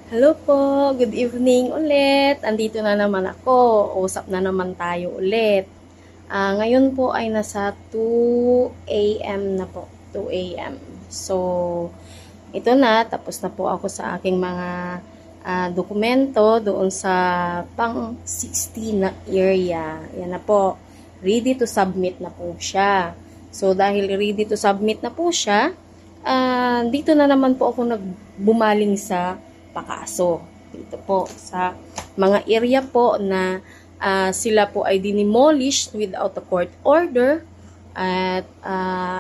Hello po, good evening ulit. Andito na naman ako. Usap na naman tayo ulit. Ngayon po ay nasa 2 a.m. na po. 2 a.m. So, ito na. Tapos na po ako sa aking mga dokumento doon sa pang 60 na area. Yan na po. Ready to submit na po siya. So, dahil ready to submit na po siya, dito na naman po ako nagbumaling sa pakaso. Dito po sa mga area po na sila po ay dinemolished without a court order. At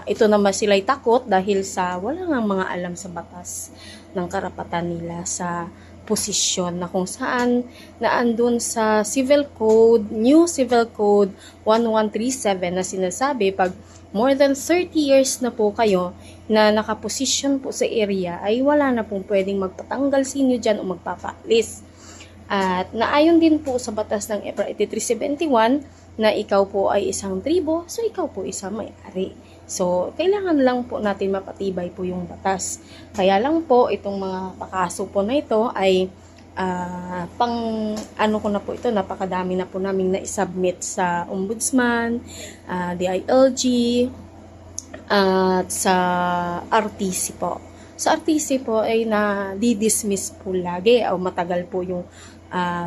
ito naman sila'y takot dahil sa wala nang mga alam sa batas ng karapatan nila sa posisyon na kung saan naandun sa Civil Code, New Civil Code 1137 na sinasabi pag more than 30 years na po kayo na nakaposisyon po sa area ay wala na pong pwedeng magpatanggal sa inyo dyan o magpapaalis. At naayon din po sa batas ng EPRA 8371 na ikaw po ay isang tribo, so ikaw po isang may-ari. So, kailangan lang po natin mapatibay po yung batas. Kaya lang po, itong mga pakaso po na ito ay napakadami na po naming na-submit sa Ombudsman, DILG, at sa RTC po. Sa RTC po ay na-dismiss po lagi o matagal po yung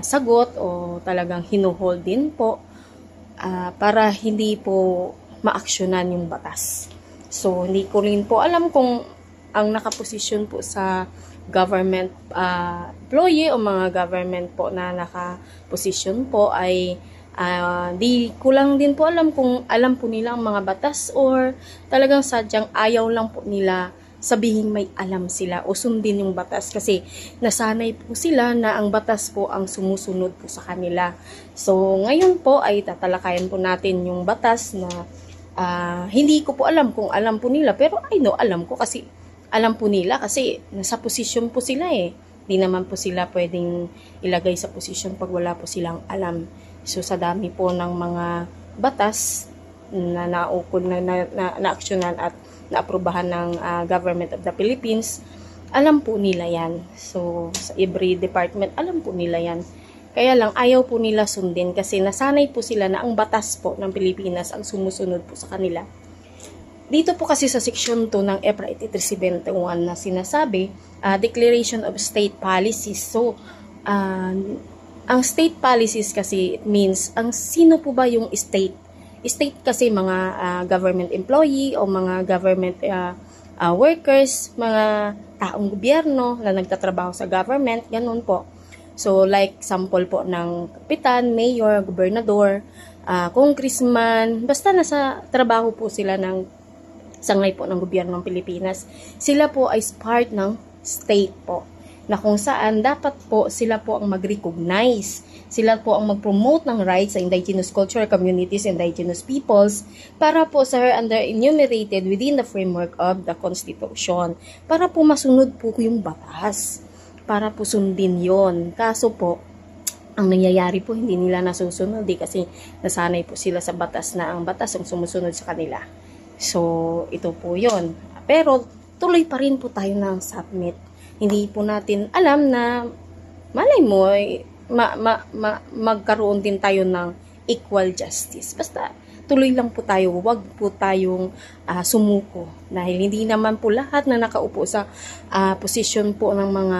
sagot o talagang hinuhold din po para hindi po ma-aksyonan yung batas. So, hindi ko rin po alam kung ang nakaposisyon po sa government employee o mga government po na nakaposisyon po ay di ko lang din po alam kung alam po nila ang mga batas or talagang sadyang ayaw lang po nila sabihin may alam sila o sundin yung batas kasi nasanay po sila na ang batas po ang sumusunod po sa kanila. So, ngayon po ay tatalakayan po natin yung batas na hindi ko po alam kung alam po nila pero I know alam ko kasi alam po nila kasi nasa posisyon po sila eh. Di naman po sila pwedeng ilagay sa posisyon pag wala po silang alam. So, sa dami po ng mga batas na naukol na aksyonan at naaprubahan ng Government of the Philippines, alam po nila yan. So, sa every department, alam po nila yan. Kaya lang, ayaw po nila sundin kasi nasanay po sila na ang batas po ng Pilipinas ang sumusunod po sa kanila. Dito po kasi sa Section 2 ng EPRA 8371 na sinasabi, Declaration of State Policies. So, ang state policies kasi it means, ang sino po ba yung state? State kasi mga government employee o mga government workers, mga taong gobyerno na nagtatrabaho sa government, ganun po. So, like sample po ng kapitan, mayor, gobernador, congressman, basta nasa trabaho po sila ng sangay po ng gobyerno ng Pilipinas. Sila po ay part ng state po, na kung saan dapat po sila po ang mag-recognize. Sila po ang mag-promote ng rights sa indigenous cultural communities and indigenous peoples para po sa under enumerated within the framework of the Constitution. Para po masunod po yung batas. Para po sundin yon. Kaso po, ang nangyayari po hindi nila nasusunod kasi nasanay po sila sa batas na ang batas ang sumusunod sa kanila. So, ito po yon. Pero tuloy pa rin po tayo ng submit. Hindi po natin alam na malay mo magkaroon din tayo ng equal justice. Basta tuloy lang po tayo, wag po tayong sumuko. Dahil hindi naman po lahat na nakaupo sa posisyon po ng mga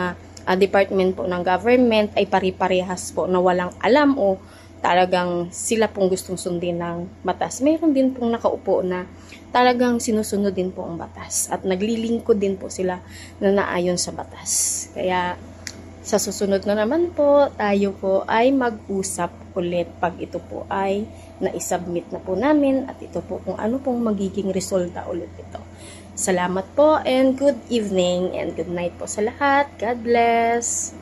department po ng government ay pari-parehas po na walang alam o talagang sila pong gustong sundin ng batas. Mayroon din pong nakaupo na talagang sinusunod din po ang batas at naglilingkod din po sila na naayon sa batas. Kaya sa susunod na naman po, tayo po ay mag-usap ulit pag ito po ay na-submit na po namin at ito po kung ano pong magiging resulta ulit ito. Salamat po and good evening and good night po sa lahat. God bless!